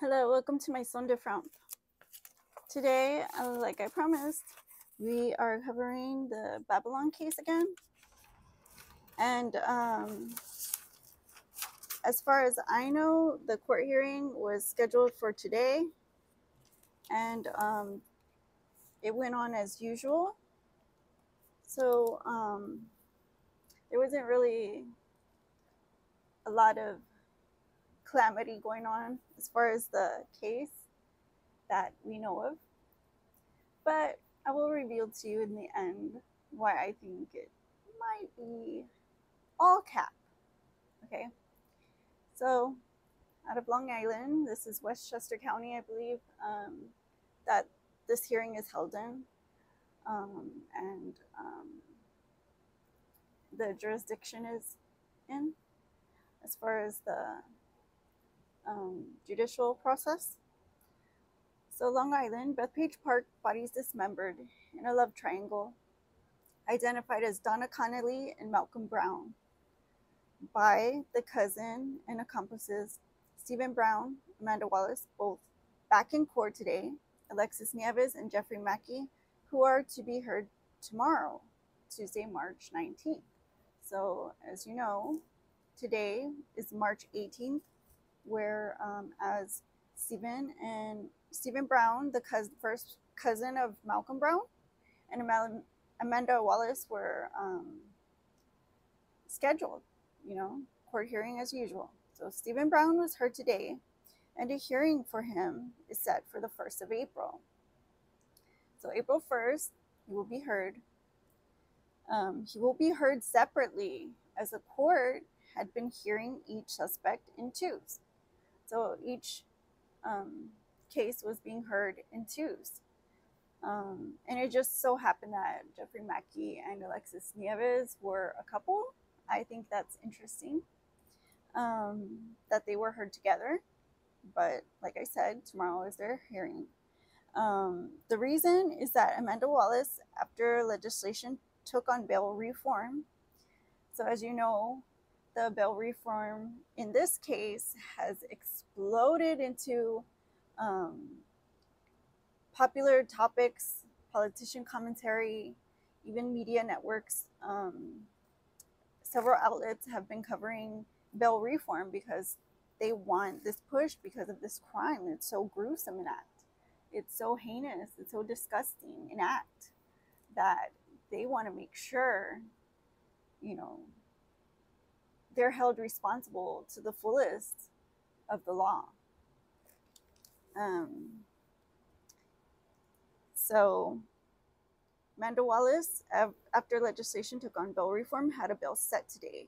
Hello, welcome to my son de front. Today, like I promised, we are covering the Babylon case again. And as far as I know, the court hearing was scheduled for today. And it went on as usual. So there wasn't really a lot of calamity going on as far as the case that we know of. But I will reveal to you in the end why I think it might be all cap. Okay, so out of Long Island, this is Westchester County, I believe, that this hearing is held in, and the jurisdiction is in as far as the judicial process. So Long Island, Bethpage Park, bodies dismembered in a love triangle, identified as Donna Connolly and Malcolm Brown by the cousin and accomplices Stephen Brown, Amanda Wallace, both back in court today, Alexis Nieves and Jeffrey Mackey, who are to be heard tomorrow, Tuesday, March 19th. So as you know, today is March 18th, where as Stephen Brown, the first cousin of Malcolm Brown, and Amanda Wallace were scheduled, court hearing as usual. So Stephen Brown was heard today, and a hearing for him is set for the 1st of April. So April 1st, he will be heard. He will be heard separately, as the court had been hearing each suspect in twos. So each case was being heard in twos. And it just so happened that Jeffrey Mackey and Alexis Nieves were a couple. I think that's interesting that they were heard together. But like I said, tomorrow is their hearing. The reason is that Amanda Wallace, after legislation took on bail reform, so as you know, the bail reform in this case has exploded into popular topics, politician commentary, even media networks. Several outlets have been covering bail reform because they want this push because of this crime. It's so gruesome an act. It's so heinous. It's so disgusting an act that they want to make sure, they're held responsible to the fullest of the law. So Amanda Wallace, after legislation took on bail reform, had a bail set today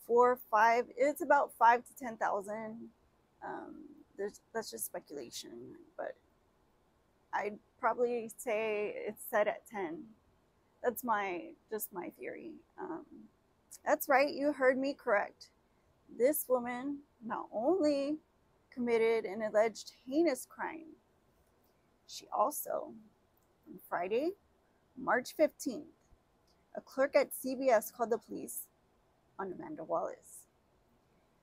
for it's about 5 to 10,000. That's just speculation, but I'd probably say it's set at 10. That's just my theory. That's right, you heard me correct. This woman not only committed an alleged heinous crime, she also, on Friday, March 15th, a clerk at CBS called the police on Amanda Wallace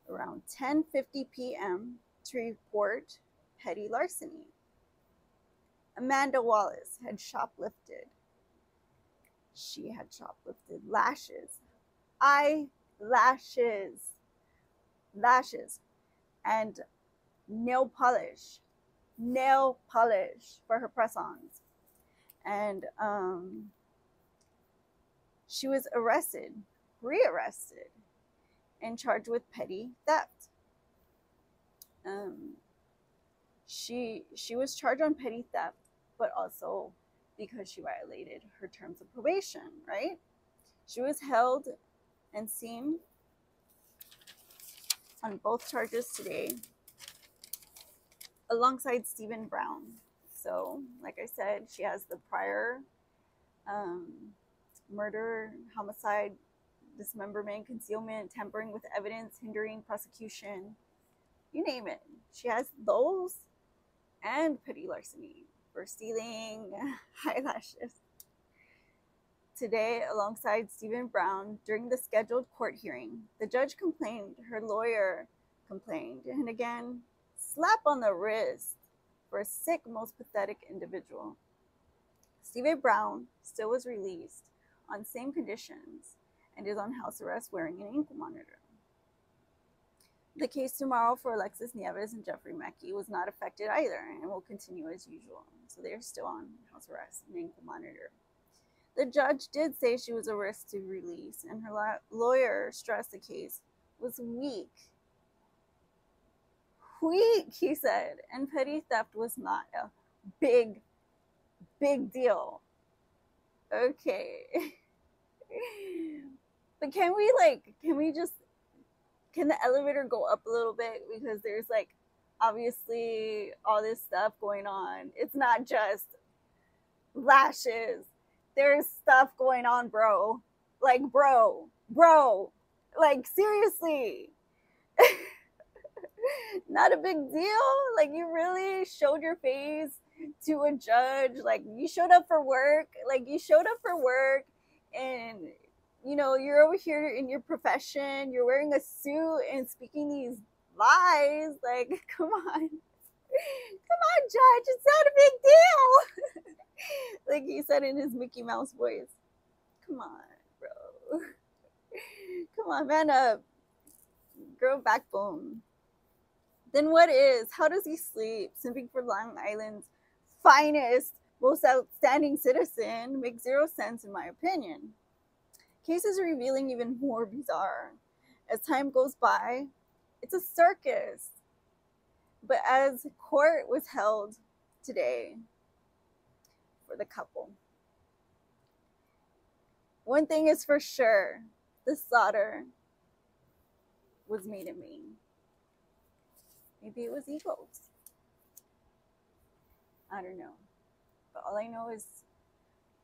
around 10:50 p.m. to report petty larceny. Amanda Wallace had shoplifted. She had shoplifted lashes, eyelashes, and nail polish for her press-ons. And she was rearrested, and charged with petty theft. She was charged on petty theft, but also because she violated her terms of probation, right? She was held and seen on both charges today alongside Stephen Brown. So, like I said, she has the prior murder, homicide, dismemberment, concealment, tampering with evidence, hindering prosecution, you name it. She has those and petty larceny for stealing eyelashes. Today, alongside Stephen Brown, during the scheduled court hearing, the judge complained, her lawyer complained, and again, slap on the wrist for a sick, most pathetic individual. Stephen Brown still was released on same conditions and is on house arrest wearing an ankle monitor. The case tomorrow for Alexis Nieves and Jeffrey Mackey was not affected either and will continue as usual. So they're still on house arrest and ankle monitor. The judge did say she was a risk to release, and her lawyer stressed the case was weak. Weak, he said, and petty theft was not a big deal. Okay. But can the elevator go up a little bit? Because there's like obviously all this stuff going on. It's not just lashes. There's stuff going on, bro. Like, bro. Like, seriously. Not a big deal. Like, you really showed your face to a judge. Like, you showed up for work. And, you know, you're over here in your profession. You're wearing a suit and speaking these lies. Like, come on. Come on, judge. It's not a big deal. Like he said in his Mickey Mouse voice. Come on, bro. Come on, man up. Girl backbone. Then what is? How does he sleep? Simping for Long Island's finest, most outstanding citizen makes zero sense in my opinion. Cases revealing even more bizarre. As time goes by, it's a circus. But as court was held today for the couple, one thing is for sure, the slaughter was made in Maine. Maybe it was egos. I don't know. But all I know is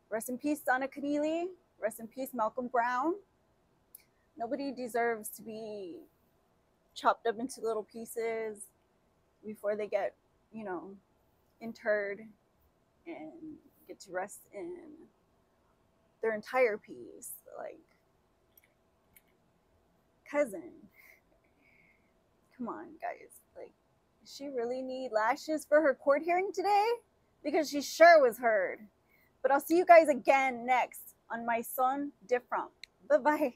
rest in peace, Donna Keneally. Rest in peace, Malcolm Brown. Nobody deserves to be chopped up into little pieces before they get, you know, interred and get to rest in their entire piece. Like, cousin. Come on, guys. Like, does she really need lashes for her court hearing today? Because she sure was heard. But I'll see you guys again next on My Son Different. Bye-bye.